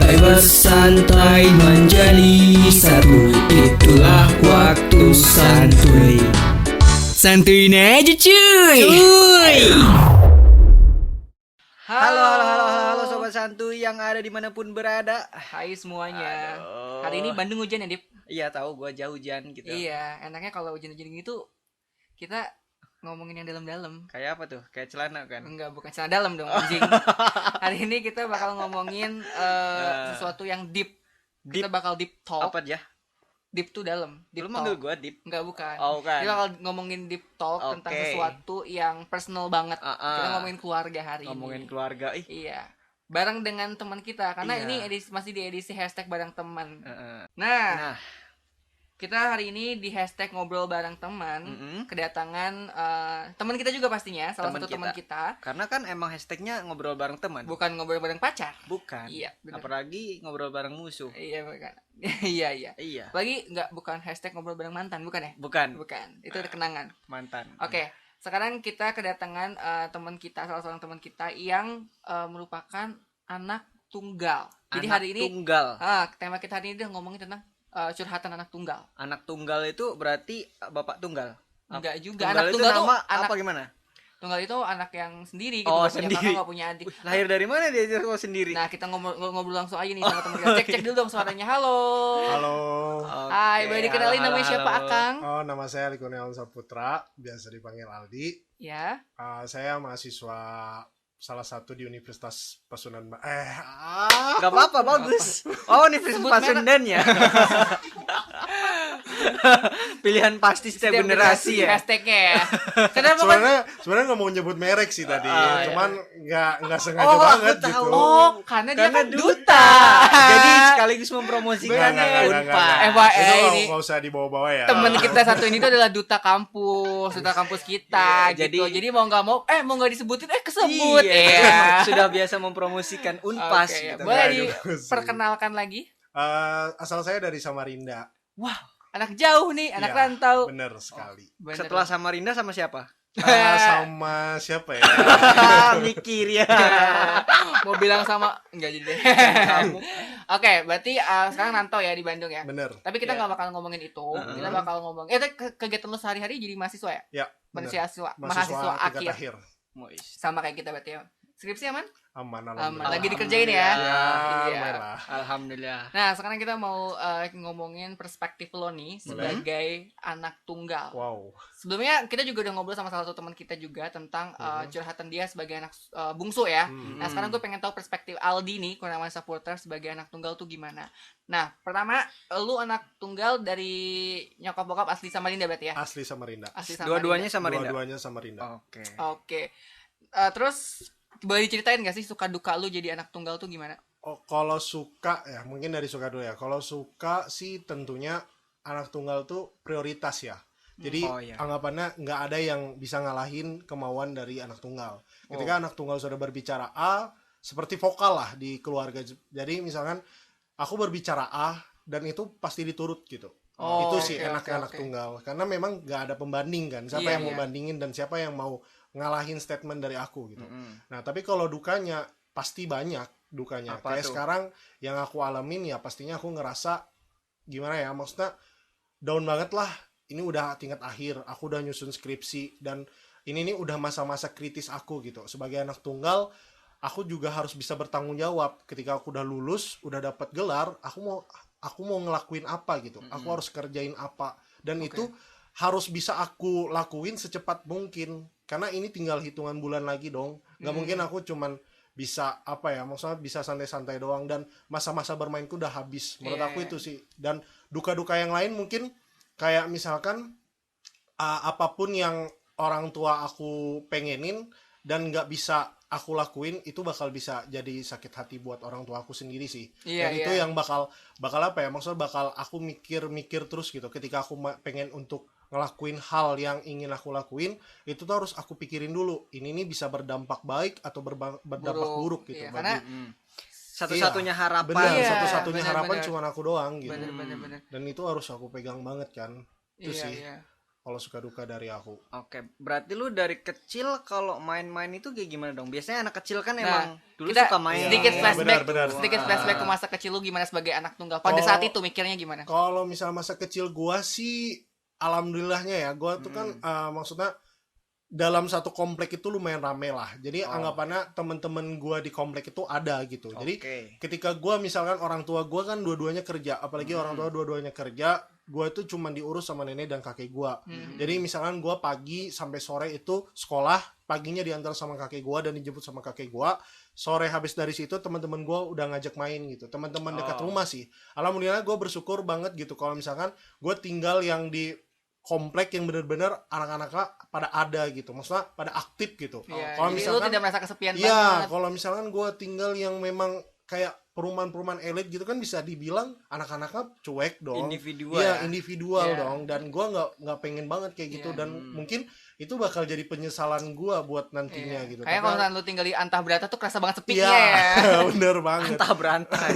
Mulai bersantai menjadi satu, itulah waktu santuy. Santuin aja cuy. Halo sobat santuy yang ada dimanapun berada. Hai semuanya. Aduh. Hari ini Bandung hujan ya, Dip? Iya tahu gua jauh hujan gitu. Iya, enaknya kalau hujan-hujan gitu kita ngomongin yang dalam-dalam. Kayak apa tuh? Kayak celana kan? Enggak, bukan celana dalam dong, anjing. Hari ini kita bakal ngomongin sesuatu yang deep. Kita bakal deep talk. Apa aja? Deep tuh dalam. Deep Lu talk. manggil gua Deep? Enggak, bukan. Oh, bukan. Kita bakal ngomongin deep talk tentang Oke. sesuatu yang personal banget. Kita ngomongin keluarga hari Ngomongin ini. keluarga. Iya. Bareng dengan teman kita karena Iya. ini masih di edisi hashtag bareng teman. Nah, Nah, kita hari ini di hashtag ngobrol bareng teman kedatangan teman kita juga pastinya, salah Teman satu teman kita. karena kan emang hashtagnya ngobrol bareng teman. Bukan ngobrol bareng pacar. Bukan. Iya, benar. Apalagi ngobrol bareng musuh. Iya, bukan. Iya. Iya. Apalagi bukan hashtag ngobrol bareng mantan, bukan ya? Bukan. Bukan. Itu ada kenangan. Mantan. Oke. Sekarang kita kedatangan teman kita, salah seorang teman kita yang merupakan anak tunggal. Jadi Anak hari ini tunggal. tema kita hari ini udah ngomongin tentang curhatan anak tunggal. Anak tunggal itu berarti bapak tunggal. Enggak juga. Tunggal Anak itu tunggal tuh nama anak apa gimana? tunggal itu anak yang sendiri gitu, Oh, nggak punya sendiri. kakak, nggak punya adik. Wih, lahir dari mana dia kok sendiri? Nah, kita ngobrol langsung aja nih sama teman kita. Cek dulu dong suaranya. Halo. Halo. Oke, Hai, boleh dikenalin halo, namanya siapa, halo. Akang? Oh, nama saya Ali Kurniawan Saputra, biasa dipanggil Aldi. Ya. Saya mahasiswa salah satu di Universitas Pasundan. Gak apa-apa, bagus. Oh, Universitas Sebut Pasundan ya. Pilihan pasti setiap generasi ya. Hashtagnya ya. Kenapa kan? Sebenarnya nggak mau nyebut merek sih tadi, iya. cuman nggak sengaja Oh, banget aku tahu. gitu. Oh, karena dia Karena kan duta. Jadi sekaligus mempromosikan Nggak, Unpad. FYI Itu ini nggak usah dibawa-bawa ya. teman kita satu ini tuh adalah duta kampus kita Iya, gitu. Jadi mau nggak disebutin kesebut Iya, ya. sudah biasa mempromosikan Unpas Oke, gitu. boleh Waduh, diperkenalkan lagi? Asal saya dari Samarinda. Wah, anak jauh nih, anak Iya, rantau. Bener sekali. Bener. Setelah Samarinda sama siapa? Sama siapa ya? Mikir ya. Mau bilang sama enggak jadi deh. Kamu. Oke, berarti sekarang rantau ya di Bandung ya. Bener. Tapi kita Ya. nggak bakal ngomongin itu. Kita bakal ngomong. Kegiatan lu sehari-hari jadi mahasiswa ya? Ya. bener. Mahasiswa tingkat akhir. Mois. Sama kayak kita berarti ya. Skripsi aman? Aman, Aman. alhamdulillah. Lagi dikerjain ya? Ya, Iya. lumayan lah. Alhamdulillah. Nah, sekarang kita mau ngomongin perspektif lo nih sebagai anak tunggal. Wow. Sebelumnya kita juga udah ngobrol sama salah satu teman kita juga tentang curhatan dia sebagai anak bungsu ya. Nah, sekarang gue pengen tahu perspektif Aldi nih, Kurniawan Saputra sebagai anak tunggal tuh gimana. Nah, pertama, lu anak tunggal dari nyokap bokap asli Samarinda berarti ya? Asli Samarinda. Asli Samarinda. Dua-duanya Samarinda. Dua-duanya Samarinda. Oke. Oke. Terus boleh diceritain gak sih suka duka lu jadi anak tunggal tuh gimana? Oh, kalau suka ya, mungkin dari suka dulu ya. Kalau suka sih tentunya anak tunggal tuh prioritas ya. Jadi Oh, iya. anggapannya nggak ada yang bisa ngalahin kemauan dari anak tunggal. Ketika anak tunggal sudah berbicara A, seperti vokal lah di keluarga. Jadi misalkan aku berbicara A dan itu pasti diturut gitu. Oh, Itu sih oke, enaknya oke, anak oke. tunggal. Karena memang nggak ada pembanding kan. Siapa Iya, yang mau iya. bandingin dan siapa yang mau ngalahin statement dari aku gitu. Mm-mm. Nah, tapi kalau dukanya pasti banyak dukanya. Apa Kayak tuh? sekarang yang aku alamin ya pastinya aku ngerasa gimana ya, maksudnya down banget lah. Ini udah tingkat akhir, aku udah nyusun skripsi dan ini nih udah masa-masa kritis aku gitu. Sebagai anak tunggal, aku juga harus bisa bertanggung jawab ketika aku udah lulus, udah dapat gelar, aku mau ngelakuin apa gitu. Aku harus kerjain apa dan itu harus bisa aku lakuin secepat mungkin. Karena ini tinggal hitungan bulan lagi dong. Gak mungkin aku cuman bisa maksudnya bisa santai-santai doang dan masa-masa bermainku udah habis. Menurut aku itu sih. Dan duka-duka yang lain mungkin kayak misalkan apapun yang orang tua aku pengenin dan gak bisa aku lakuin, itu bakal bisa jadi sakit hati buat orang tua aku sendiri sih. Iya, Dan itu iya. yang bakal maksudnya bakal aku mikir terus gitu. Ketika aku pengen untuk ngelakuin hal yang ingin aku lakuin, itu tuh harus aku pikirin dulu, ini nih bisa berdampak baik atau berdampak buruk gitu. Iya, karena Satu-satunya harapan. bener, Iya, satu-satunya harapan bener. cuma aku doang gitu. bener. Dan itu harus aku pegang banget kan. Itu Iya, sih. iya. kalau suka duka dari aku. Oke, berarti lu dari kecil kalau main-main itu kayak gimana dong? Biasanya anak kecil kan Nah, emang dulu kita suka main. sedikit Iya, flashback, benar. sedikit flashback ke masa kecil lu gimana sebagai anak tunggal. Pada saat itu mikirnya gimana? Kalau misal masa kecil gua sih alhamdulillahnya ya, gua tuh kan maksudnya dalam satu komplek itu lumayan rame lah. Jadi anggapannya temen-temen gua di komplek itu ada gitu. Jadi ketika gua misalkan orang tua gua kan dua-duanya kerja, apalagi orang tua dua-duanya kerja, gua itu cuma diurus sama nenek dan kakek gua. Jadi misalkan gua pagi sampai sore itu sekolah, paginya diantar sama kakek gua dan dijemput sama kakek gua. Sore habis dari situ teman-teman gua udah ngajak main gitu. Teman-teman dekat rumah sih. Alhamdulillah gua bersyukur banget gitu kalau misalkan gua tinggal yang di komplek yang benar-benar anak-anaknya pada ada gitu, maksudnya pada aktif gitu. Kalau Jadi lu misalkan tidak merasa kesepian iya, banget. kalau misalkan gue tinggal yang memang kayak perumahan-perumahan elit gitu kan bisa dibilang anak-anaknya cuek dong. Individual Iya, ya? individual Iya. dong. Dan gue nggak pengen banget kayak gitu. Iya. Dan mungkin itu bakal jadi penyesalan gue buat nantinya Iya. gitu. Kayak kalau misalnya lu tinggal di Antah Berata tuh kerasa banget sepinya Iya, ya. bener banget. Entah berantai.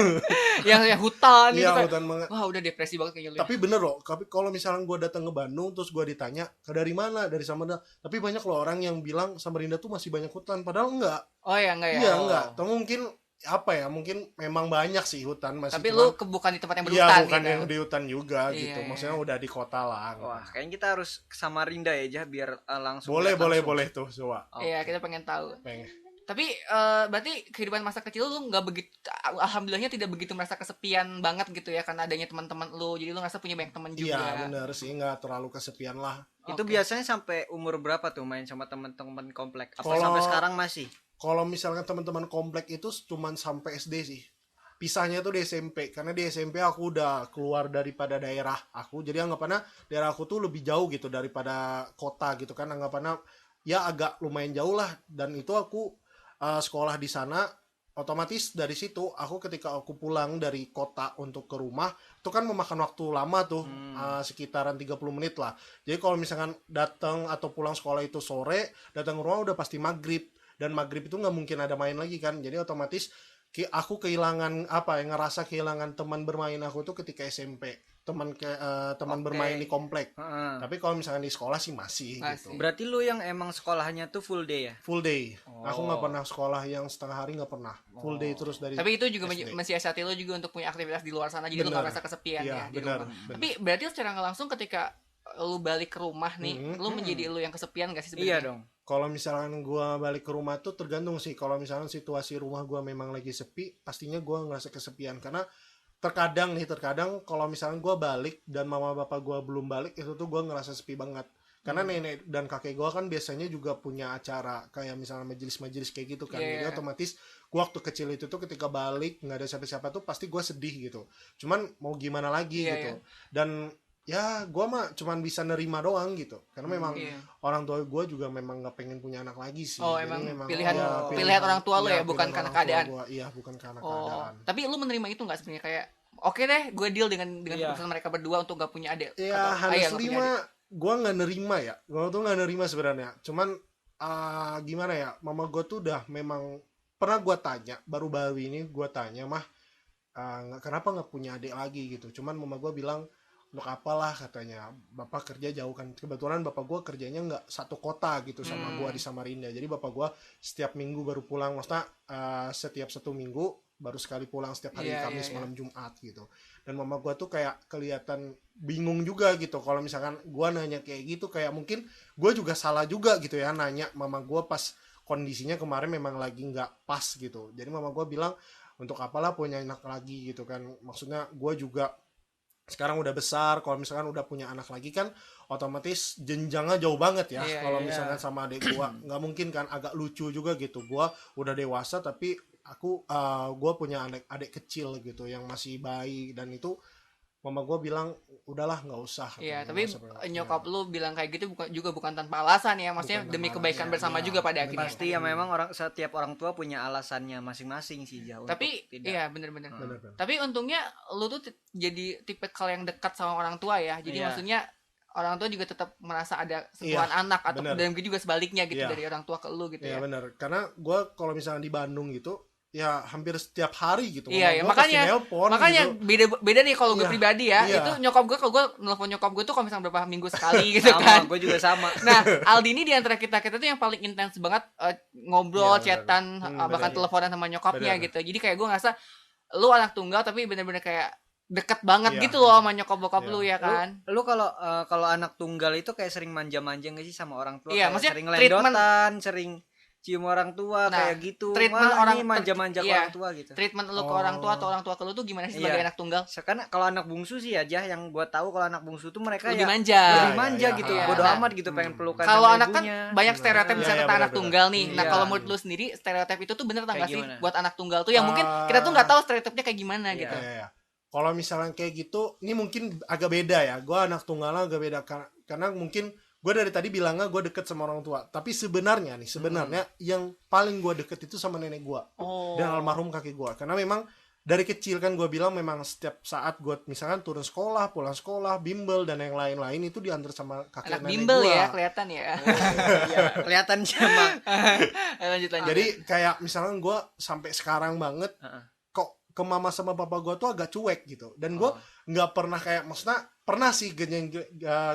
yang hutan gitu Iya, kan. hutan banget. Wah, udah depresi banget kayaknya lu. Tapi bener loh, tapi kalau misalnya gue datang ke Bandung terus gue ditanya dari mana, dari Samarinda, tapi banyak loh orang yang bilang Samarinda tuh masih banyak hutan, padahal enggak. Oh ya, enggak ya. Iya enggak, atau mungkin apa ya, mungkin memang banyak sih hutan masih. Tapi cuman- lu bukan di tempat yang iya berhutan bukan gitu. yang di hutan juga Iya, gitu, iya. maksudnya udah di kota lah. Wah, kayaknya kita harus ke Samarinda ya, Jah, biar langsung boleh lihat boleh langsung. boleh tuh coba. Iya, kita pengen tahu. Pengen. Tapi berarti kehidupan masa kecil lu nggak begitu, alhamdulillahnya tidak begitu merasa kesepian banget gitu ya karena adanya teman-teman lu. Jadi lu ngerasa punya banyak teman juga. Iya bener sih, nggak terlalu kesepian lah. Itu Oke. biasanya sampai umur berapa tuh main sama teman-teman komplek? Apa Kalau- sampai sekarang masih? Kalau misalkan teman-teman komplek itu cuman sampai SD sih. Pisahnya tuh di SMP, karena di SMP aku udah keluar daripada daerah aku, jadi anggapannya daerah aku tuh lebih jauh gitu daripada kota gitu kan, anggapannya ya agak lumayan jauh lah. Dan itu aku sekolah di sana, otomatis dari situ aku ketika aku pulang dari kota untuk ke rumah itu kan memakan waktu lama tuh, sekitaran 30 menit lah. Jadi kalau misalkan datang atau pulang sekolah itu sore, datang ke rumah udah pasti maghrib, dan maghrib itu nggak mungkin ada main lagi kan, jadi otomatis aku kehilangan apa ya, ngerasa kehilangan teman bermain aku tuh ketika SMP, teman Oke. bermain di komplek. Heeh. Tapi kalau misalkan di sekolah sih masih gitu, Berarti lu yang emang sekolahnya tuh full day ya? full day. Oh. Aku nggak pernah sekolah yang setengah hari, nggak pernah, full day terus dari. Tapi itu juga SD. mensiasati lu juga untuk punya aktivitas di luar sana, jadi lu Bener. gak merasa kesepian Iya, ya di bener, rumah. bener. Tapi berarti secara nggak langsung ketika lu balik ke rumah nih, lu menjadi lu yang kesepian gak sih sebenarnya? Iya dong. Kalau misalkan gua balik ke rumah tuh tergantung sih. Kalau misalkan situasi rumah gua memang lagi sepi, pastinya gua ngerasa kesepian. Karena terkadang kalau misalkan gua balik dan mama bapak gua belum balik, itu tuh gua ngerasa sepi banget. Karena nenek dan kakek gua kan biasanya juga punya acara kayak misalnya majelis-majelis kayak gitu kan. Iya. Jadi otomatis gua waktu kecil itu tuh ketika balik nggak ada siapa-siapa tuh pasti gua sedih gitu. Cuman mau gimana lagi Iya, gitu. iya. Dan ya gua mah cuman bisa nerima doang gitu. Karena memang Iya. orang tua gue juga memang nggak pengen punya anak lagi sih. Oh, Jadi emang ya, pilihan orang tua lu ya, iya, bukan pilihan karena orang tua keadaan. gua. Iya, bukan karena Oh, keadaan. tapi lu menerima itu nggak sebenarnya kayak oke deh, gue deal dengan Iya. keputusan mereka berdua untuk gak punya adik. Ya, Atau ayah Hanes nggak punya 5 gue nggak nerima ya. Gue tuh nggak nerima sebenarnya. Cuman gimana ya? Mama gue tuh udah memang pernah gue tanya, baru-baru ini gue tanya, mah kenapa nggak punya adik lagi gitu. Cuman mama gue bilang untuk apalah, katanya bapak kerja jauh kan. Kebetulan bapak gue kerjanya nggak satu kota gitu sama gue di Samarinda. Jadi bapak gue setiap minggu baru pulang, maksudnya setiap 1 minggu baru sekali pulang, setiap hari Iya, Kamis iya, iya. malam Jumat gitu. Dan mama gue tuh kayak kelihatan bingung juga gitu kalau misalkan gue nanya kayak gitu, kayak mungkin gue juga salah juga gitu ya nanya mama gue pas kondisinya kemarin memang lagi nggak pas gitu. Jadi mama gue bilang untuk apalah punya anak lagi gitu kan, maksudnya gue juga sekarang udah besar, kalau misalkan udah punya anak lagi kan otomatis jenjangnya jauh banget ya. Iya, Kalau iya. misalkan sama adik gua nggak mungkin kan, agak lucu juga gitu. Gua udah dewasa tapi gua punya adik kecil gitu yang masih bayi, dan itu mama gua bilang udahlah nggak usah. Iya, Nggak tapi usah, nyokap lu bilang kayak gitu bukan tanpa alasan ya, maksudnya Bukan demi tanpa kebaikan alasan, bersama iya. juga pada akhirnya. Pasti ya memang setiap orang tua punya alasannya masing-masing sih, Jah. Tapi untuk tidak. iya bener-bener. Bener-bener. Tapi untungnya lu tuh jadi tipe yang dekat sama orang tua ya. Jadi Iya. maksudnya orang tua juga tetap merasa ada sentuhan anak, atau bener. dan juga sebaliknya gitu Iya. dari orang tua ke lu gitu Iya ya. benar, karena gua kalau misalnya di Bandung gitu ya hampir setiap hari gitu. Iya, Mama gua pasti makanya nelpon makanya gitu. beda nih kalau gue Iya, pribadi ya. iya. Itu nyokap gue, kalau gue nelfon nyokap gue tuh kalau misalnya berapa minggu sekali gitu kan. Sama, gue juga sama. Nah, Aldi ini di antara kita tuh yang paling intens banget ngobrol, Iya, benar. chatan, bahkan Benar. teleponan sama nyokapnya Benar. gitu. Jadi kayak gue ngerasa lu anak tunggal tapi bener-bener kayak deket banget Iya, gitu loh iya. sama nyokap bokap Iya. lu ya kan. Lu kalau anak tunggal itu kayak sering manja-manja nggak sih sama orang tua? Iya, Kayak maksudnya sering treatment- lendotan, sering cium orang tua Nah, kayak gitu. treatment Wah, orang ini manja-manja ke iya. orang tua gitu. Treatment lu ke Oh. orang tua atau orang tua ke lu tuh gimana sih sebagai Iya. anak tunggal? Karena kalau anak bungsu sih aja yang gua tahu kalau anak bungsu tuh mereka Lebih ya manja. lebih Iya, manja iya, gitu. iya. Bodoh Nah, amat gitu pengen pelukan Kalau sama anak kan ibunya. banyak stereotip Iya, misalnya iya, tentang anak benar-benar. tunggal nih. Nah, Iya. kalau menurut lu sendiri stereotip itu tuh bener Kayak nggak sih gimana? buat anak tunggal tuh yang mungkin kita tuh nggak tahu stereotipnya kayak gimana Iya. gitu. Ya. Kalau misalnya kayak gitu, ini mungkin agak beda ya. Gue anak tunggal agak beda karena mungkin gue dari tadi bilangnya gue deket sama orang tua. Tapi sebenarnya yang paling gue deket itu sama nenek gue Oh. dan almarhum kakek gue. Karena memang dari kecil kan gue bilang memang setiap saat gue misalkan turun sekolah, pulang sekolah, bimbel dan yang lain-lain itu diantar sama kakek Anak nenek bimbel gue. ya kelihatan ya. Iya, kelihatan sama. lanjut. Jadi kayak misalnya gue sampai sekarang banget Heeh. kok ke mama sama papa gue tuh agak cuek gitu. Dan gue nggak pernah kayak maksudnya pernah sih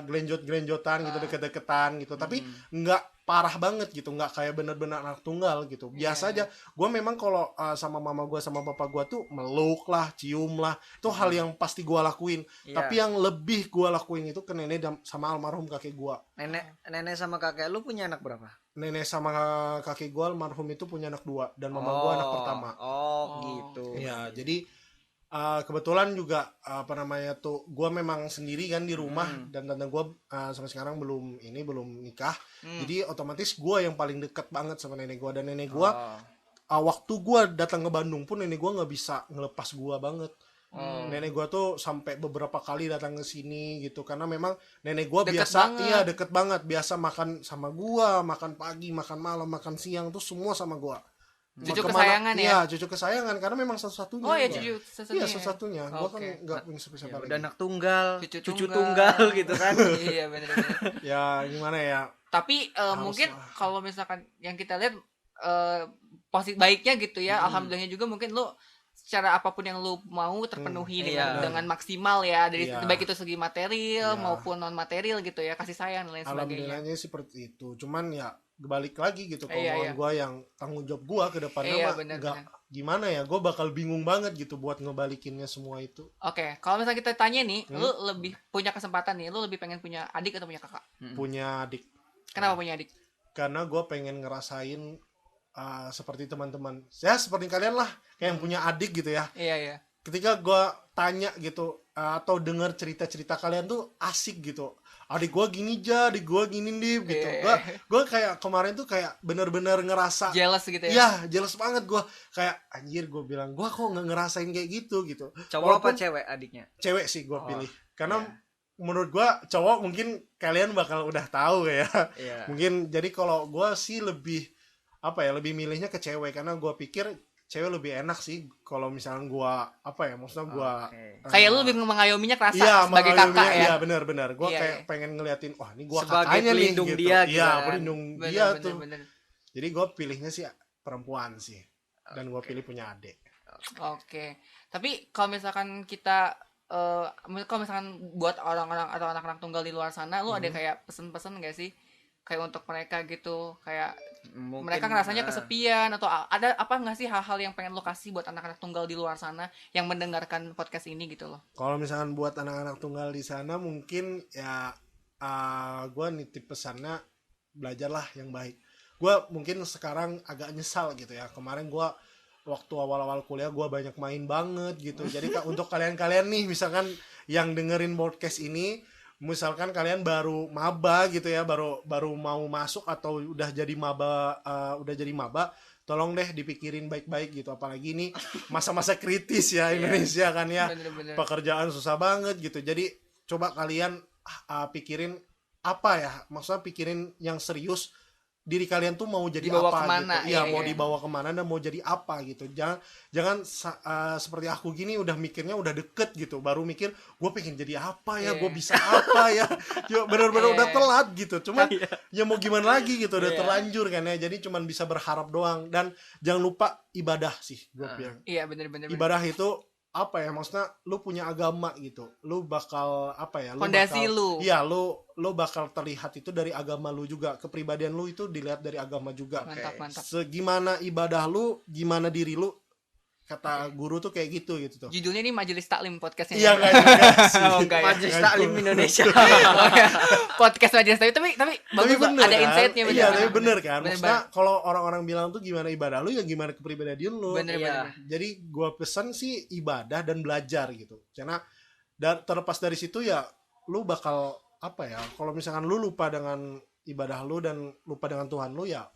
gelenjot-gelenjotan gitu deket-deketan gitu tapi nggak parah banget gitu, nggak kayak bener-bener anak tunggal gitu, biasa aja. Gue memang kalau sama mama gue sama papa gue tuh meluk lah, cium lah, itu hal yang pasti gue lakuin. Iya. Tapi yang lebih gue lakuin itu ke nenek sama almarhum kakek gue. Nenek sama kakek lu punya anak berapa? Nenek sama kakek gue almarhum itu punya anak 2 dan mama gue anak pertama. Oh, gitu. Ya, jadi kebetulan juga gue memang sendiri kan di rumah dan tante gue sampai sekarang belum nikah. Jadi otomatis gue yang paling dekat banget sama nenek gue, dan nenek gue waktu gue datang ke Bandung pun nenek gue nggak bisa ngelepas gue banget. Nenek gue tuh sampai beberapa kali datang ke sini gitu karena memang nenek gue Deket biasa banget. deket banget, biasa makan sama gue, makan pagi, makan malam, makan siang tuh semua sama gue. Cucu kesayangan ya? Iya, cucu kesayangan karena memang satu-satunya. Oh ya gua. cucu Iya, satu-satunya. Gue kan Oke. nggak punya siapa-siapa Ya, lagi. udah anak tunggal, Cucu cucu tunggal. tunggal gitu kan. Iya benar-benar. Ya gimana ya? Tapi mungkin lah. kalau misalkan yang kita lihat positif baiknya gitu ya, alhamdulillahnya juga mungkin lu secara apapun yang lu mau terpenuhi Iya. dengan maksimal ya, dari Iya. baik itu segi material Iya. maupun non material gitu ya, kasih sayang dan lain sebagainya. Alhamdulillahnya seperti itu. Cuman ya balik lagi gitu, kalau Iya, iya. gue yang tanggung jawab gue ke depannya Iya, mah benar, nggak benar. gimana ya, gue bakal bingung banget gitu buat ngebalikinnya semua itu. Oke, kalau misalnya kita tanya nih, lu lebih punya kesempatan nih, lu lebih pengen punya adik atau punya kakak? Punya adik, Kenapa punya adik? karena gue pengen ngerasain seperti teman-teman ya, seperti kalian lah kayak yang punya adik gitu ya. Iya, iya. Ketika gue tanya gitu atau dengar cerita-cerita kalian tuh asik gitu, adik gue gini adik gue gini gitu. Iya. Gue kayak kemarin tuh kayak bener-bener ngerasa Jealous gitu ya? ya jelas banget. Gue kayak anjir, gue bilang gue kok nggak ngerasain kayak gitu. Cowok apa Walaupun cewek adiknya? cewek sih gue pilih karena iya. menurut gue cowok mungkin kalian bakal udah tahu ya. Iya. Mungkin jadi kalau gue sih lebih lebih milihnya ke cewek karena gue pikir cewek lebih enak sih kalau misalnya gue maksudnya gue Oke. Kayak lu lebih mengayominya kerasa iya, sebagai kakak ya? iya benar gue Iya, kayak iya. pengen ngeliatin, wah ini gue Sebagai kakaknya nih pelindung gitu. dia gitu Iya, kan. pelindung Bener, dia bener, tuh. bener. Jadi gue pilihnya sih perempuan sih, dan gue pilih punya adik. Oke, tapi kalau misalkan kita kalau misalkan buat orang-orang atau anak-anak tunggal di luar sana, lu ada kayak pesen-pesen gak sih? Kayak untuk mereka gitu, kayak Mungkin, mereka ngerasanya kesepian atau ada apa nggak sih hal-hal yang pengen lo kasih buat anak-anak tunggal di luar sana yang mendengarkan podcast ini gitu loh? Kalau misalkan buat anak-anak tunggal di sana mungkin ya gue nitip pesannya belajarlah yang baik. Gue mungkin sekarang agak nyesal gitu ya, kemarin gue waktu awal-awal kuliah gue banyak main banget gitu. Jadi untuk kalian-kalian nih misalkan yang dengerin podcast ini, misalkan kalian baru maba gitu ya, baru mau masuk atau udah jadi maba, tolong deh dipikirin baik-baik gitu, apalagi ini masa-masa kritis ya Indonesia kan ya. Bener-bener. Pekerjaan susah banget gitu. Jadi coba kalian pikirin maksudnya pikirin yang serius, diri kalian tuh mau jadi Dibawa apa kemana, gitu. Iya, iya, mau iya. dibawa kemana dan mau jadi apa gitu. Jangan seperti aku gini udah mikirnya udah deket gitu, baru mikir gue pengen jadi apa ya, Iya. gue bisa apa ya. Ya bener-bener Iya, udah iya. telat gitu. Cuman ya mau gimana lagi gitu, udah Iya. terlanjur kan ya. Jadi cuman bisa berharap doang, dan jangan lupa ibadah sih gue bilang. Iya bener-bener. Ibadah itu apa ya, maksudnya lu punya agama gitu, lu bakal apa ya, Fondasi bakal, lu. iya lu bakal terlihat itu dari agama lu juga, kepribadian lu itu dilihat dari agama juga. Mantap. Segimana ibadah lu, gimana diri lu, kata guru tuh kayak gitu tuh. Judulnya ini Majelis Taklim podcastnya. Iya enggak juga sih. Oh, enggak ya. Majelis Taklim Indonesia. Oh, ya. Podcast Majelis Taklim tapi bagus loh, bener ada kan? insight-nya bener. Iya, tapi bener kan. Bener Maksudnya kalau orang-orang bilang tuh gimana ibadah lu, ya gimana kepribadian lu. Bener. Jadi gua pesan sih ibadah dan belajar gitu. Karena terlepas dari situ ya lu bakal apa ya, kalau misalkan lu lupa dengan ibadah lu dan lupa dengan Tuhan lu, ya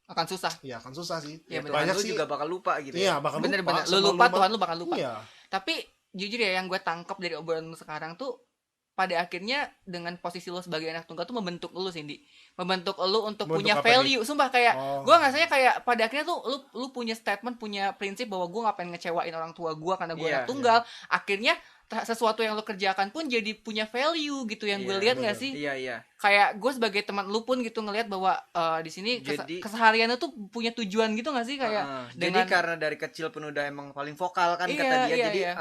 Akan susah. akan susah sih. Iya, bener. Banyak Lu sih. juga bakal lupa gitu. Iya, bakal Bener. lupa. Lu sama lupa Tuhan lu bakal lupa. Iya. Tapi jujur ya, yang gue tangkap dari obrolan lu sekarang tuh, pada akhirnya dengan posisi lu sebagai anak tunggal tuh membentuk lu, Cindy. Membentuk lu untuk Membentuk punya apa value. Sumpah kayak gue ngerasanya kayak pada akhirnya tuh lu punya statement, punya prinsip bahwa gue gak pengen ngecewain orang tua gue karena gue Iya, anak tunggal. Akhirnya sesuatu yang lu kerjakan pun jadi punya value gitu, yang gue lihat bener. gak sih? Iya. Kayak gue sebagai teman lu pun gitu ngelihat bahwa di sini Jadi- kesehariannya tuh punya tujuan gitu gak sih, kayak Jadi karena dari kecil pun udah emang paling vokal kan, Iya, kata dia. iya, Jadi iya.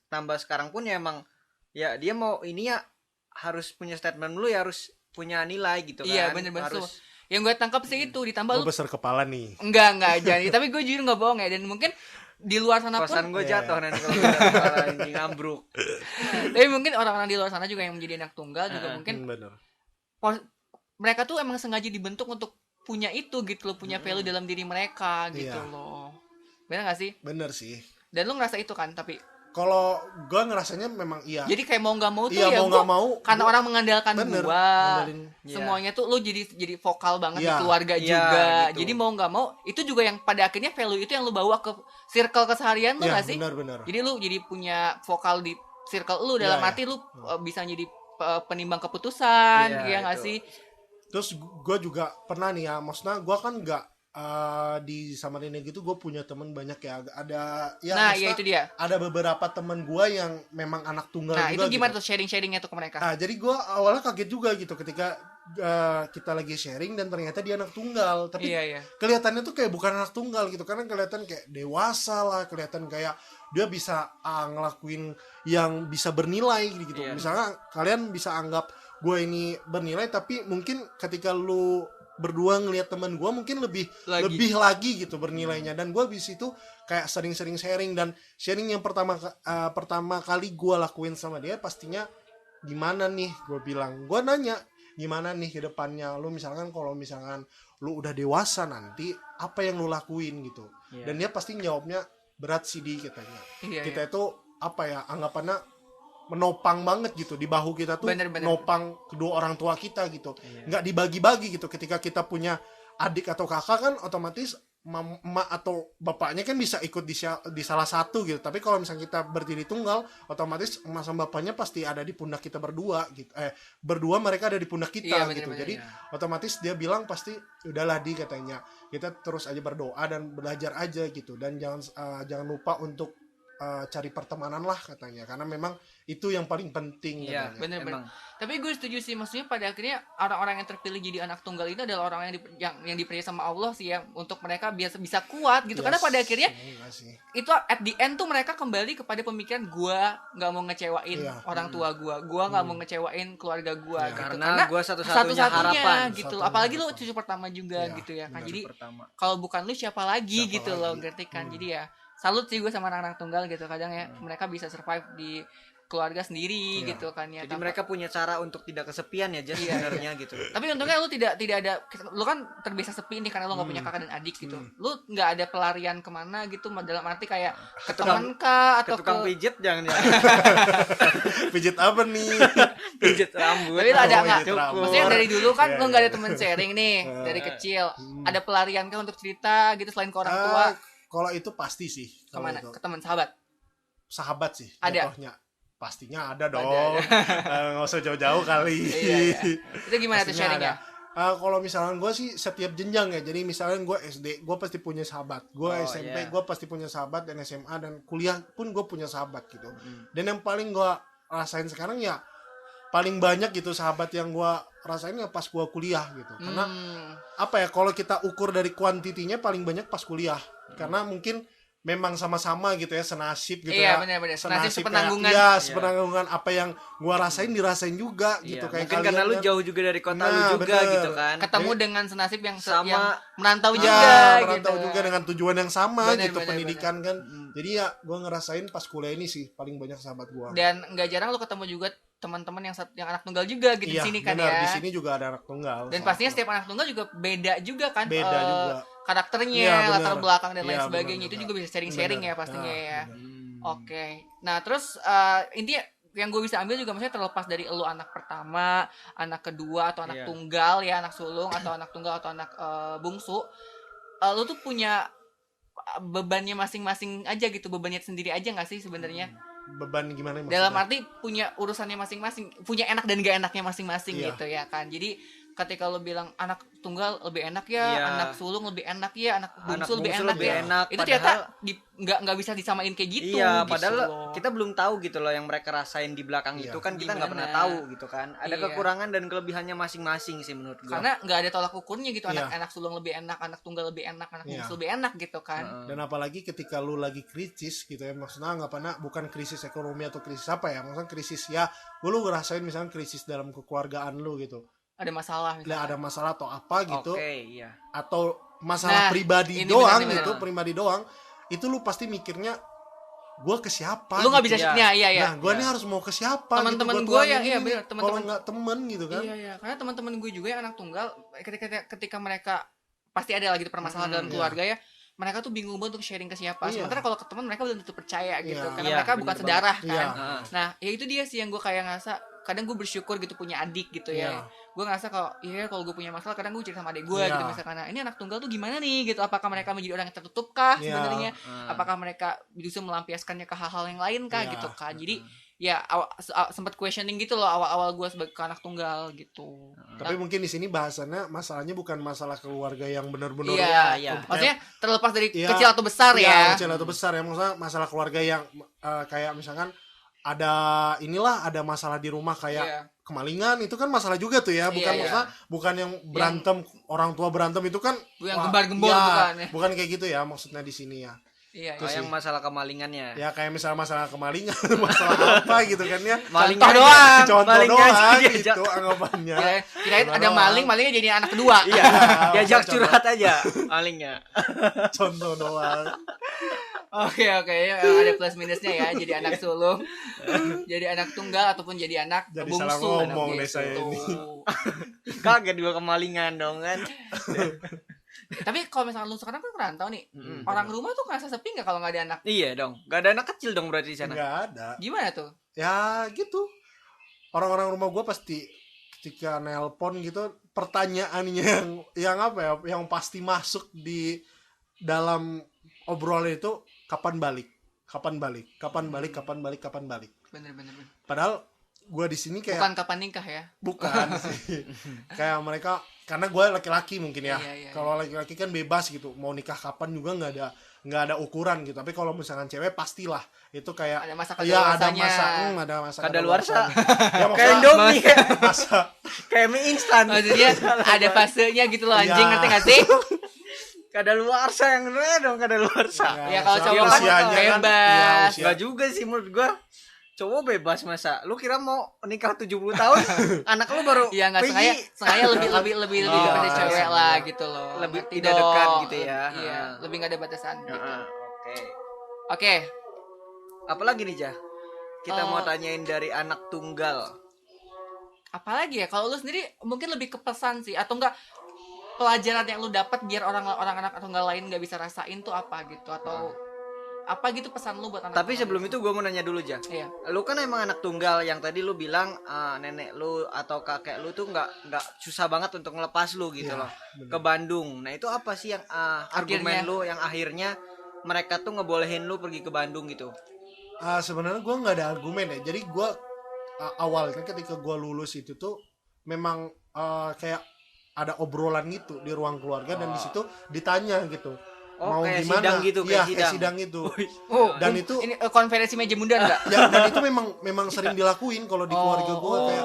tambah sekarang pun ya emang ya dia mau ini ya harus punya statement dulu, ya harus punya nilai gitu kan. Iya, bener-bener. Harus yang gue tangkap sih itu, ditambah Gue lu besar kepala nih. enggak jadi, tapi gue jujur nggak bohong ya, dan mungkin di luar sana kosan pun gue Iya. jatuh nanti kalau udah kepala anjing ambruk. tapi mungkin orang-orang di luar sana juga yang menjadi anak tunggal juga mungkin Bener. mereka tuh emang sengaja dibentuk untuk punya itu gitu loh, punya value dalam diri mereka gitu Iya. loh. Bener gak sih? Bener sih. Dan lu ngerasa itu kan, tapi Kalau gue ngerasanya memang iya. jadi kayak mau nggak mau tuh Iya, ya mau gua, nggak mau. karena gua- orang mengandalkan bener, gua, ngandelin. Iya. semuanya tuh lu jadi vokal banget di Iya. keluarga Iya, juga. gitu. Jadi mau nggak mau itu juga yang pada akhirnya value itu yang lu bawa ke circle keseharian lu Iya, nggak sih? benar-benar. Jadi lu jadi punya vokal di circle lu, dalam Iya, arti lu bisa jadi penimbang keputusan, Iya, ya nggak itu. sih? Terus gue juga pernah nih ya, maksudnya gue kan nggak di Samarinda gitu, gue punya temen banyak ya. Ada ya, Nah, maksudnya ya itu dia. ada beberapa temen gue yang memang anak tunggal Nah, juga itu gimana gitu. tuh sharing-sharingnya tuh ke mereka? Nah, jadi gue awalnya kaget juga gitu ketika kita lagi sharing dan ternyata dia anak tunggal, tapi Iya. kelihatannya tuh kayak bukan anak tunggal gitu, karena kelihatan kayak dewasa lah, kelihatan kayak dia bisa ngelakuin yang bisa bernilai gitu. Iya. Misalnya kalian bisa anggap gue ini bernilai, tapi mungkin ketika lu berdua ngelihat teman gue mungkin lebih lagi gitu bernilainya. Dan gue bis itu kayak sering-sering sharing, dan sharing yang pertama kali gue lakuin sama dia pastinya gimana nih, gue bilang, gue nanya gimana nih ke depannya lu, misalkan kalau misalkan lu udah dewasa nanti apa yang lu lakuin gitu. Iya. Dan dia pasti jawabnya berat sih di katanya. Iya. Kita itu apa ya, anggapannya menopang banget gitu, di bahu kita tuh Bener. nopang kedua orang tua kita gitu. Iya. Nggak dibagi-bagi gitu. Ketika kita punya adik atau kakak kan otomatis emak atau bapaknya kan bisa ikut di salah satu gitu. Tapi kalau misalnya kita berdiri tunggal, otomatis emak sama bapaknya pasti ada di pundak kita berdua gitu. Berdua mereka ada di pundak kita Iya, bener, gitu. bener, Jadi otomatis dia bilang pasti udahlah di katanya, kita terus aja berdoa dan belajar aja gitu. Dan jangan lupa untuk cari pertemanan lah katanya, karena memang itu yang paling penting Iya, katanya. Bener-bener. emang. Tapi gue setuju sih, maksudnya pada akhirnya orang-orang yang terpilih jadi anak tunggal itu adalah orang yang dipercaya sama Allah sih ya, untuk mereka bisa kuat gitu. Karena Yes, pada akhirnya enggak sih. itu at the end tuh mereka kembali kepada pemikiran gua nggak mau ngecewain Iya. orang tua gua nggak mau ngecewain keluarga gua Iya. gitu. Karena gua satu-satunya harapan. gitu. Satu-satunya Apalagi lu harapan. cucu pertama juga Iya, gitu ya kan. benar. Jadi Pertama. kalau bukan lu siapa lagi Siapa gitu lagi? loh, ngerti kan. Jadi ya salut sih gue sama anak-anak tunggal gitu, kadang ya mereka bisa survive di keluarga sendiri Iya. gitu kan ya. Jadi tanpa- mereka punya cara untuk tidak kesepian ya, Jas, Iya, sebenarnya gitu. Tapi untungnya lu tidak ada, lu kan terbiasa sepi nih karena lu nggak punya kakak dan adik gitu. Lu nggak ada pelarian kemana gitu, dalam arti kayak ke tukang- teman kah atau Ke tukang ke pijet jangan ya. Pijit apa nih? Pijet rambut. Tapi lu ada Oh, nggak? iya, rambut. Maksudnya yang dari dulu kan Iya, lu nggak ada iya. temen sharing nih dari kecil. Ada pelarian kah untuk cerita gitu selain ke orang tua? Kalau itu pasti sih. Kalau Kemana? itu. Ke teman sahabat? Sahabat sih. Ada? Jatuhnya. Pastinya ada dong. Ada. Nggak usah jauh-jauh kali. Iya. Itu gimana tuh Pastinya sharingnya? ada. Kalau misalnya gue sih setiap jenjang ya, jadi misalnya gue SD gue pasti punya sahabat, gue SMP gue pasti punya sahabat, dan SMA dan kuliah pun gue punya sahabat gitu. Dan yang paling gue rasain sekarang ya paling banyak gitu sahabat yang gue rasain ya pas gue kuliah gitu. Karena apa ya, kalau kita ukur dari kuantitinya paling banyak pas kuliah, karena mungkin memang sama-sama gitu ya, senasib gitu Iya, ya. benar-benar. Senasib Senasib sepenanggungan. Iya, sepenanggungan. Apa yang gua rasain dirasain juga gitu, kayak mungkin kalian karena lu kan. jauh juga dari kota Nah, lu juga bener. gitu kan. Ketemu dengan senasib yang Sama- yang merantau Ya, juga merantau gitu. juga dengan tujuan yang sama Bener, gitu, bener, pendidikan kan. Jadi ya gua ngerasain pas kuliah ini sih paling banyak sahabat gua. Dan nggak jarang lu ketemu juga teman-teman yang anak tunggal juga gitu di Iya, sini kan benar. ya. Di sini juga ada anak tunggal. Dan pastinya setiap anak tunggal juga beda juga kan, Beda juga. karakternya, Iya, benar. latar belakang dan lain Iya, sebagainya. benar, Itu benar. juga bisa sharing-sharing Benar. ya pastinya Nah, ya. benar. Oke. Nah, terus intinya yang gue bisa ambil juga maksudnya terlepas dari lu anak pertama, anak kedua atau anak Iya. tunggal ya, anak sulung atau anak tunggal atau anak bungsu, lu tuh punya bebannya masing-masing aja gitu, bebannya sendiri aja nggak sih sebenarnya? Beban gimana Dalam maksudnya? arti punya urusannya masing-masing, punya enak dan gak enaknya masing-masing Iya. gitu ya kan. Jadi ketika lo bilang anak tunggal lebih enak ya, Iya. anak sulung lebih enak ya, anak Anak bungsu lebih bungsu enak lebih ya. enak, Itu padahal- ternyata nggak bisa disamain kayak gitu. Iya, gitu padahal loh. kita belum tahu gitu loh yang mereka rasain di belakang Iya. itu kan kita nggak pernah Gimana? tahu gitu kan. Ada Iya. kekurangan dan kelebihannya masing-masing sih menurut gua. Karena nggak ada tolak ukurnya gitu, Iya. anak sulung lebih enak, anak tunggal lebih enak, anak Iya. bungsu lebih enak gitu kan. Heeh. Dan apalagi ketika lu lagi krisis gitu ya, maksudnya anggapannya bukan krisis ekonomi atau krisis apa ya, maksudnya krisis ya lu ngerasain misalnya krisis dalam kekeluargaan lu gitu, Ada masalah lah misalnya. ada masalah atau apa gitu, Oke, iya. atau masalah Nah, pribadi ini doang benar-benar. gitu, pribadi doang, itu lu pasti mikirnya gue ke siapa Lu nggak gitu. bisa Iya. iya. Nah gue Iya. nih harus mau ke siapa Teman-teman gitu, gua buat ya, tuangin iya, ini. bener, Kalau teman-teman. nggak temen gitu kan. Iya, karena teman-teman gue juga yang anak tunggal, ketika mereka pasti ada lagi permasalahan dalam iya. keluarga ya, mereka tuh bingung banget untuk sharing ke siapa. Iya. Sementara kalau ke teman mereka belum tentu percaya gitu, Iya. karena Iya, mereka bukan bener sedarah banget. kan. Iya. Heeh. Nah, ya itu dia sih yang gue kayak ngerasa, kadang gue bersyukur gitu punya adik gitu ya. Iya. Gue ngerasa kalau gue punya masalah, kadang gue cerita sama adik gue Iya. gitu misalkan, nah, ini anak tunggal tuh gimana nih gitu, apakah mereka menjadi orang yang tertutup kah Iya. sebenarnya? Heeh. Apakah mereka bisa melampiaskannya ke hal-hal yang lain kah Iya. gitu kan? Jadi ya sempat questioning gitu loh awal-awal gue sebagai anak tunggal gitu. Tapi mungkin di sini bahasannya masalahnya bukan masalah keluarga yang benar-benar Iya, iya. maksudnya terlepas dari Iya, kecil atau besar iya, ya. kecil atau besar ya, maksudnya masalah keluarga yang kayak misalkan ada masalah di rumah kayak Iya. kemalingan, itu kan masalah juga tuh ya, bukan Iya, iya. maksudnya bukan yang berantem orang tua berantem itu kan Yang wah, gembar-gembor ya, bukan ya. bukan kayak gitu ya maksudnya di sini ya. Iya, Oh, iya. yang masalah kemalingannya. Ya kayak misalnya masalah kemalingan, masalah apa gitu kan ya. Malingnya Contoh aja. doang. Contoh Malingnya aja doang diajak. gitu anggapannya. Kirain ada doang. malingnya jadi anak kedua. Iya, diajak Contoh. curhat aja malingnya. Contoh doang. Oke, ya, ada plus minusnya ya, jadi anak sulung, jadi anak tunggal ataupun jadi anak Jadi bungsu. salah ngomong Anak deh saya bungsu. ini. Kaget dua kemalingan dong kan. Tapi kalau misalnya lu sekarang kan merantau nih, Mm-mm. orang rumah tuh ngerasa sepi nggak kalau nggak ada anak? Iya dong. Gak ada anak kecil dong berarti di sana. Nggak ada. Gimana tuh? Ya gitu. Orang-orang rumah gue pasti ketika nelpon gitu, pertanyaannya yang apa ya, yang pasti masuk di dalam obrolan itu kapan balik. Bener. Padahal gue di sini kayak Bukan kapan nikah ya? bukan sih. Kayak mereka, karena gue laki-laki mungkin ya. Iya. Kalau laki-laki kan bebas gitu, mau nikah kapan juga nggak ada ukuran gitu. Tapi kalau misalkan cewek pastilah itu kayak Ada masa ya ada kadaluarsanya. masa Kadaluarsa. Ya, Kayak maksudnya Indomie. masa Kayak mie instan. Maksudnya ada fasenya gitu loh anjing, Iya. ngerti gak sih? Kadaluarsa yang bener dong kadaluarsa. Ya, kalau soalnya cowok kan usianya bebas. iya, usia. Enggak juga sih menurut gua. Cowok bebas masa. Lu kira mau nikah 70 tahun, anak lu baru Iya nggak pergi. sengaja lebih Oh, daripada cewek iya. lah gitu loh. Lebih Ngerti tidak dong. dekat gitu ya. Iya, Heeh. lebih nggak ada batasan. Gitu. Heeh, Oke. Oke, Apalagi nih, Jah? Kita mau Eh, tanyain dari anak tunggal. apalagi ya? Kalau lu sendiri mungkin lebih ke pesan sih, atau enggak pelajaran yang lu dapat biar orang anak tunggal lain nggak bisa rasain tuh apa gitu, atau apa gitu pesan lu buat anak? Tapi tunggal sebelum gitu? itu gue mau nanya dulu, Jah. Iya. Lu kan emang anak tunggal yang tadi lu bilang nenek lu atau kakek lu tuh nggak susah banget untuk ngelepas lu gitu Iya, loh bener. ke Bandung. Nah itu apa sih yang argumen Akhirnya. lu yang akhirnya mereka tuh ngebolehin lu pergi ke Bandung gitu? Sebenarnya gue nggak ada argumen ya. Jadi gue awalnya ketika gue lulus itu tuh memang kayak ada obrolan gitu di ruang keluarga dan di situ ditanya gitu mau kayak gimana sidang gitu, iya kayak kayak sidang. sidang itu Oh, dan itu ini konferensi meja bundar enggak? ya dan itu memang sering dilakuin kalau di keluarga gue kayak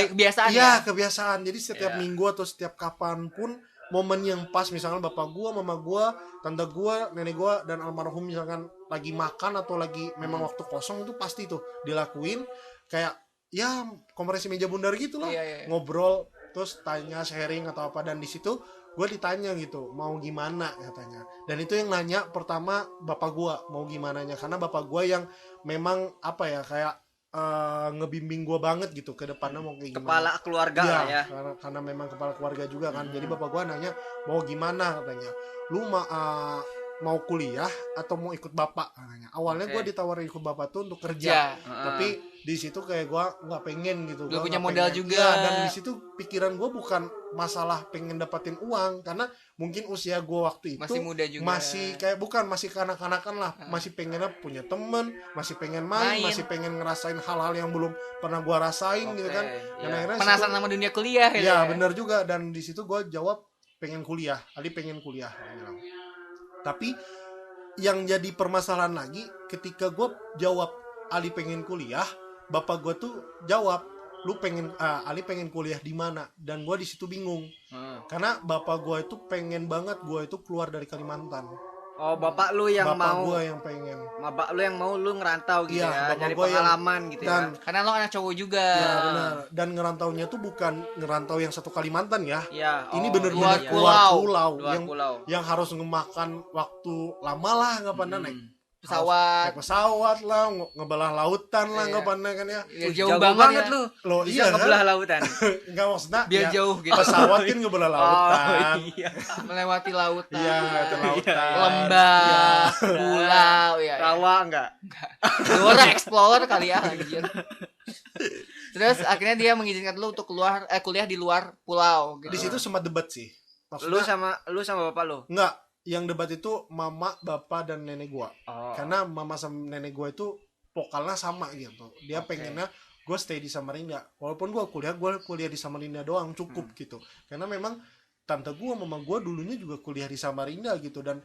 kebiasaan iya ya. kebiasaan jadi setiap minggu atau setiap kapan pun momen yang pas misalnya bapak gue mama gue tante gue nenek gue dan almarhum misalkan lagi makan atau lagi memang waktu kosong itu pasti tuh dilakuin kayak ya konferensi meja bundar gitu lah Iya. ngobrol terus tanya sharing atau apa dan di situ gue ditanya gitu mau gimana katanya dan itu yang nanya pertama bapak gue mau gimana nya karena bapak gue yang memang apa ya kayak ngebimbing gue banget gitu ke depannya mau kayak gimana Kepala keluarga ya, lah ya. karena memang kepala keluarga juga kan jadi bapak gue nanya mau gimana katanya lu mau kuliah atau mau ikut bapak katanya awalnya gue ditawarin ikut bapak tuh untuk kerja tapi di situ kayak gue nggak pengen gitu Lu gua punya nggak modal pengen. juga. Ya, dan di situ pikiran gue bukan masalah pengen dapetin uang karena mungkin usia gue waktu itu Masih muda juga. masih kayak bukan masih kanak-kanakan lah masih pengennya punya temen masih pengen main masih pengen ngerasain hal-hal yang belum pernah gue rasain gitu kan dan akhirnya Penasaran sama dunia kuliah gitu ya benar juga dan di situ gue jawab pengen kuliah Ali pengen kuliah bilang. Tapi yang jadi permasalahan lagi ketika gue jawab Ali pengen kuliah bapak gue tuh jawab lu pengen Ali pengen kuliah di mana dan gue di situ bingung karena bapak gue itu pengen banget gue itu keluar dari Kalimantan. Oh, bapak lu yang bapak mau. gue yang pengen. Bapak lu yang mau lu ngerantau gitu Iya, ya, bapak dari gua yang- pengalaman gitu dan ya. karena lo anak cowok juga. ya benar dan ngerantaunya tuh bukan ngerantau yang satu Kalimantan ya. Iya. Ini oh, bener-bener iya. keluar pulau Luar yang pulau. yang harus ngemakan waktu lama lah nggak pernah naik Pesawat. naik pesawat lah ngebelah lautan lah Iya. nggak pernah kan ya Ya, Jauh banget banget ya. lu. lo Bisa iya kan ngebelah lautan. nggak maksudnya Biar ya, jauh gitu. pesawat kan ngebelah lautan Oh, iya. Melewati lautan. iya itu lautan Lembah, pulau ya. Rawa enggak? Dora Explorer kali ya anjir. Terus akhirnya dia mengizinkan lu untuk kuliah di luar pulau gitu. di situ sempat debat sih Lu maksudnya sama bapak lu. nggak yang debat itu mama bapak dan nenek gua Oh. karena mama sama nenek gua itu vokalnya sama gitu dia pengennya gue stay di Samarinda walaupun gue kuliah di Samarinda doang cukup gitu karena memang tante gue mama gue dulunya juga kuliah di Samarinda gitu dan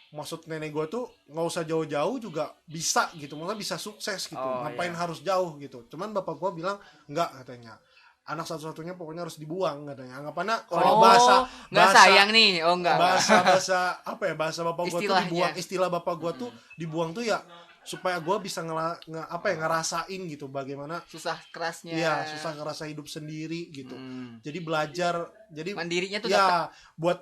maksud nenek gue tuh nggak usah jauh-jauh juga bisa gitu maksudnya bisa sukses gitu ngapain harus jauh gitu cuman bapak gue bilang nggak katanya anak satu-satunya pokoknya harus dibuang katanya anggapannya kalau nggak sayang nih. Oh enggak. bahasa apa ya bahasa bapak gue tuh Istilahnya. dibuang istilah bapak gue tuh dibuang tuh ya supaya gue bisa ngerasain gitu bagaimana Susah kerasnya. ya susah ngerasa hidup sendiri gitu jadi belajar jadi Mandirinya tuh ya buat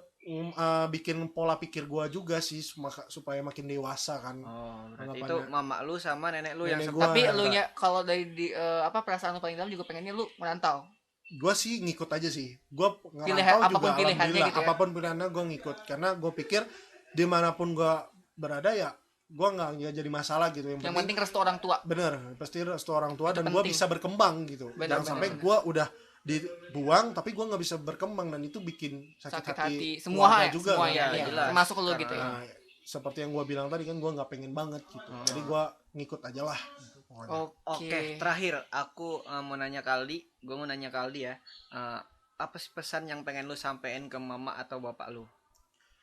bikin pola pikir gue juga sih supaya makin dewasa kan Oh, berarti Anggapannya. itu mama lu sama nenek lu yang Nenek sempat. gua. Tapi lu nya kalau dari perasaan lu paling dalam juga pengennya lu merantau. gue sih ngikut aja sih gue Pilihan- ngerantau apapun juga pilihannya alhamdulillah gitu ya. apapun pilihannya gue ngikut karena gue pikir dimanapun gue berada ya gue nggak jadi masalah gitu Yang penting restu orang tua. bener pasti restu orang tua Itu dan gue penting. bisa berkembang gitu Bener, jangan sampai bener. gue udah dibuang tapi gue nggak bisa berkembang dan itu bikin Sakit hati. keluarga Semua juga semua kan. ya. Iya, jelas. Termasuk lu gitu ya. Nah, seperti yang gue bilang tadi kan gue nggak pengen banget gitu jadi gue ngikut aja lah pokoknya. Oke, terakhir aku mau nanya ke Aldi, gue mau nanya ke Aldi ya. Apa sih pesan yang pengen lu sampein ke mama atau bapak lu?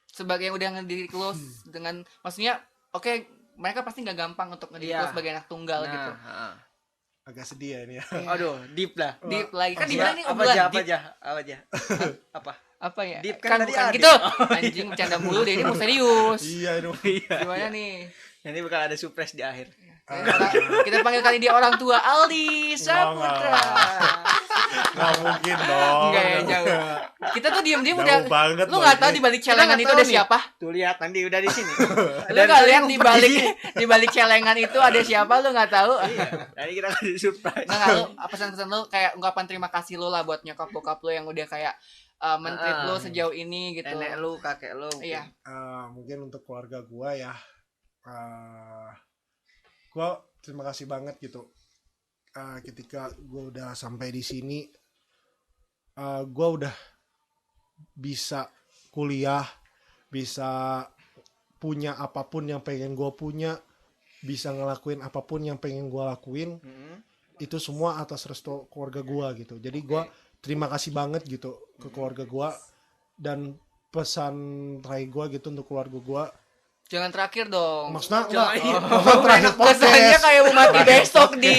Sebagai yang udah ngedidik lu dengan maksudnya mereka pasti nggak gampang untuk ngedidik Iya. lu sebagai anak tunggal gitu. agak sedih ya ini ya Aduh, deep lah. Deep lagi kan Iya, dibilang ini apa obrolan aja, deep. apa aja? Apa? Apa ya? Deep kan kan tadi bukan ada. gitu. Anjing bercanda mulu deh ini mau serius. iya itu Gimana nih? Nanti bakal ada surprise di akhir. Kita panggil kali dia orang tua Aldi Saputra. nggak mungkin dong Enggak ya jauh. Kita tuh diem-diem Jauh udah. banget Lu loh nggak tahu ini. di balik celengan nggak itu tahu ada nih. siapa? Tuh lihat nanti udah di sini. Lu nggak lihat di balik celengan itu ada siapa? Lu nggak tahu? Iya, nanti kita kasih surprise. Nah, lu pesan-pesan lu kayak ungkapan terima kasih lu lah buat nyokap bokap lu yang udah kayak men-treat lu sejauh ini gitu. Nenek lu, kakek lu. Iya. mungkin untuk keluarga gue ya gue terima kasih banget gitu ketika gue udah sampai di sini gue udah bisa kuliah bisa punya apapun yang pengen gue punya bisa ngelakuin apapun yang pengen gue lakuin itu semua atas restu keluarga gue gitu jadi gue terima kasih banget gitu ke keluarga gue dan pesan terakhir gue gitu untuk keluarga gue, Jangan terakhir dong. maksudnya Jangan. maksudnya terakhir Kesannya podcast kayak mau mati besok di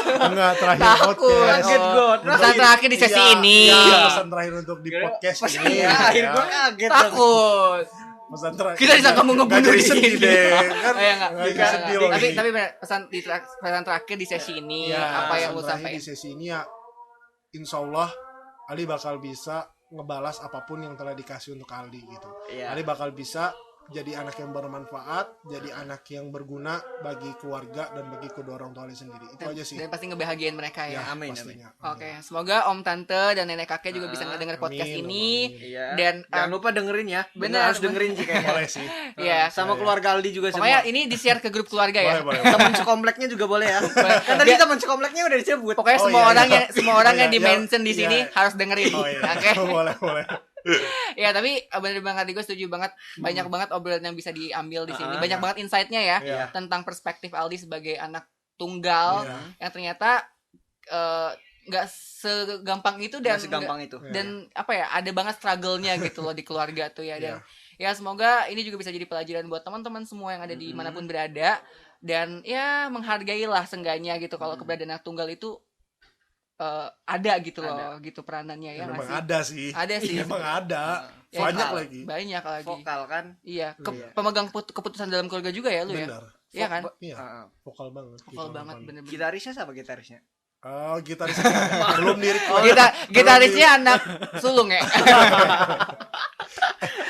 enggak terakhir Takut. podcast Kaget gue. pesan terakhir di sesi Iya, ini. iya, pesan terakhir untuk di podcast ini Iya, akhir gue kaget. Takut. pesan terakhir Kita disangka mau ngebunuh Nggak jadi di sedih sini. deh kan Oh, ya, enggak. nggak sedih loh Tapi ini. benar, pesan terakhir di sesi ini Ya, apa yang pesan lu terakhir sampaikan? di sesi ini ya, insya Allah Ali bakal bisa ngebalas apapun yang telah dikasih untuk Ali gitu. Iya. Ali bakal bisa jadi anak yang bermanfaat, jadi anak yang berguna bagi keluarga dan bagi kedua orang tua Ali sendiri. Itu aja sih. Dan pasti ngebahagiain mereka ya. Amin, pastinya. Oke, semoga om tante dan nenek kakek juga bisa ngedenger podcast Amin, ini. amin. Iya. Dan, jangan lupa dengerin ya. bener, Harus dengerin sih kayaknya. Boleh sih. Iya. Sama keluarga Aldi juga Pokoknya semua. ini di-share ke grup keluarga ya. Boleh. Temen sekompleknya juga boleh ya. Kan tadi temen sekompleknya udah disebut. Pokoknya Oh, semua iya, orang iya. yang semua orang Oh, yang iya, di-mention di iya. sini harus dengerin. Oh iya. Oke. boleh. Ya, tapi bener banget gue setuju banget. Banyak banget obrolan yang bisa diambil di sini. Ah, Banyak banget insight-nya ya Iya. tentang perspektif Aldi sebagai anak tunggal Iya. yang ternyata nggak segampang itu dan Nggak segampang itu. dan apa ya, ada banget struggle-nya gitu loh di keluarga tuh ya. Dan ya semoga ini juga bisa jadi pelajaran buat teman-teman semua yang ada di manapun berada, dan ya menghargailah seenggaknya gitu kalau keberadaan anak tunggal itu ada gitu loh, gitu peranannya ya nggak Memang sih? ada sih. Ada sih. Emang ada. Ya, Banyak vokal. lagi. Banyak lagi. Vokal kan. Iya, Iya. pemegang keputusan dalam keluarga juga ya lu ya. Benar. Iya kan? Iya. Heeh. Vokal banget. Vokal gitu, banget Pan. bener-bener. Gitarisnya siapa gitarisnya? Oh, gitaris belum lirik. Gitarisnya anak sulung ya.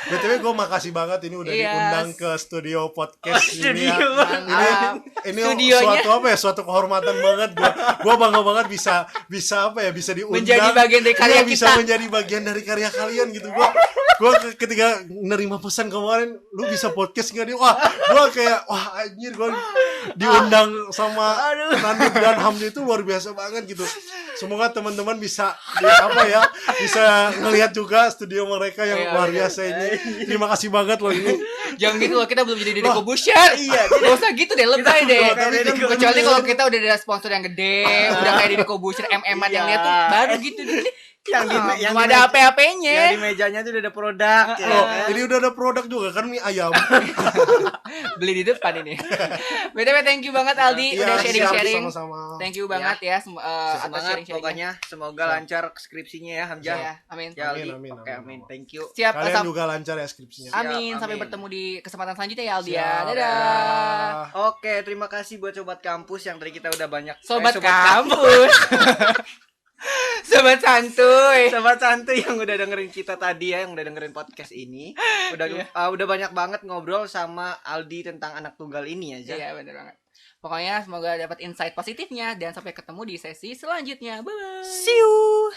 BTW gue makasih banget ini udah Iya. diundang ke studio podcast ini ya. Mantap. Ini Studionya suatu apa ya? Suatu kehormatan banget gua bangga banget bisa apa ya? Bisa diundang. menjadi bagian dari karya Iya, bisa kita. menjadi bagian dari karya kalian gitu. Gua ketika nerima pesan kemarin, lu bisa podcast enggak nih? Gua kayak anjir gua diundang sama Nandip dan Hamdi itu luar biasa banget gitu. Semoga teman-teman bisa bisa ngelihat juga studio mereka yang Iya, luar iya. biasa ini. Terima kasih banget loh ini. Jangan gitu loh, kita belum jadi Deddy Corbuzier. Iya, Gak usah gitu deh, lebay deh. belum kayak Deddy Corbuzier. Kecuali kalau kita udah ada sponsor yang gede, udah kayak Deddy Corbuzier, MM-an yang lihat tuh baru gitu. Yang Belum di ada meja- apa-apanya. yang di mejanya tuh udah ada produk. ya Loh, kan? ini udah ada produk juga kan mie ayam. Beli di depan ini. BTW thank you banget Aldi udah Iya, sharing-sharing. siap, sama-sama. Thank you banget ya atas Semangat sharing-sharingnya. pokoknya, semoga lancar skripsinya ya Hamzah. Ya, amin. Ya, Aldi. Amin, Oke, amin. amin. Thank you. Siap, Kalian juga lancar ya skripsinya. amin. Siap, Sampai amin. bertemu di kesempatan selanjutnya ya Aldi ya. Siap. Dadah. Oke, terima kasih buat sobat kampus yang tadi kita udah banyak Sobat kampus. Sobat santuy. Sobat santuy yang udah dengerin kita tadi ya, yang udah dengerin podcast ini. Udah banyak banget ngobrol sama Aldi tentang anak tunggal ini ya, Zah. Iya, bener banget. Pokoknya semoga dapat insight positifnya dan sampai ketemu di sesi selanjutnya. Bye bye. See you.